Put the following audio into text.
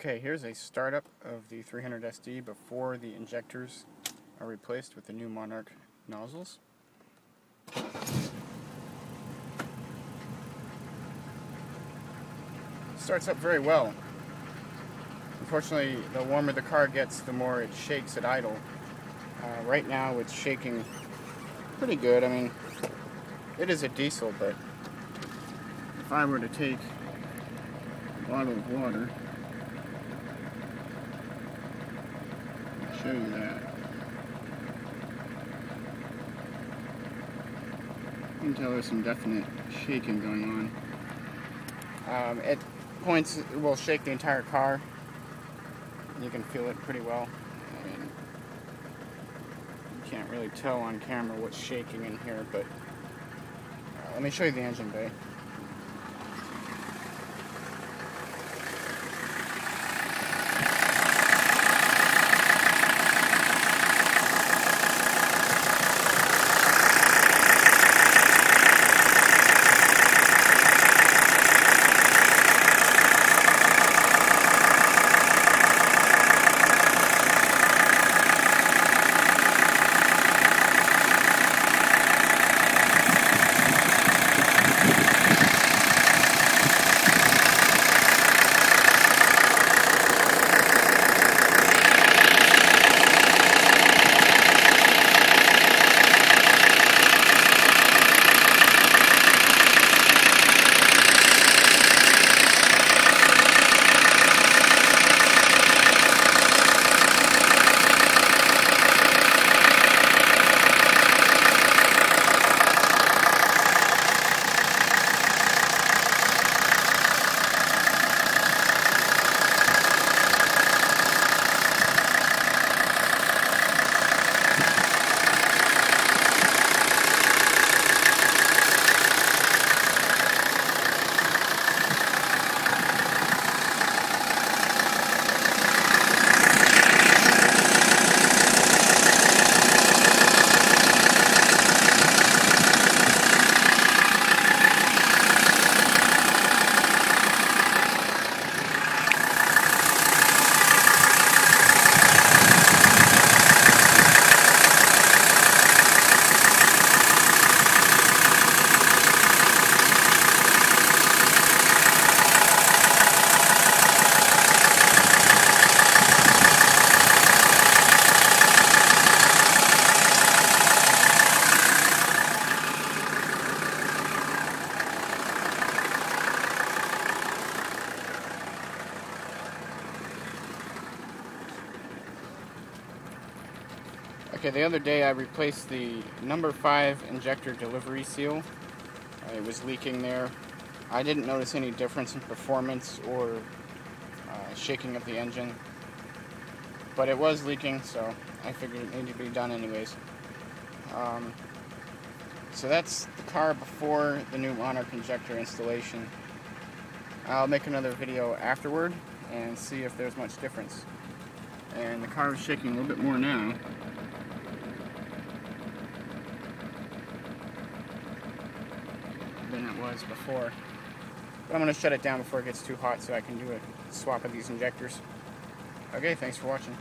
Okay, here's a startup of the 300 SD before the injectors are replaced with the new Monark nozzles. Starts up very well. Unfortunately, the warmer the car gets, the more it shakes at idle. Right now it's shaking pretty good. I mean, it is a diesel, but if I were to take a bottle of water, I'll show you that. You can tell there's some definite shaking going on. At points it will shake the entire car. You can feel it pretty well. I mean, you can't really tell on camera what's shaking in here, but let me show you the engine bay. Okay, the other day I replaced the number 5 injector delivery seal. It was leaking there. I didn't notice any difference in performance or shaking of the engine, but it was leaking, so I figured it needed to be done anyways. So that's the car before the new Monark injector installation. I'll make another video afterward and see if there's much difference. And the car is shaking a little bit more now. Than it was before. But I'm going to shut it down before it gets too hot so I can do a swap of these injectors. Okay, thanks for watching.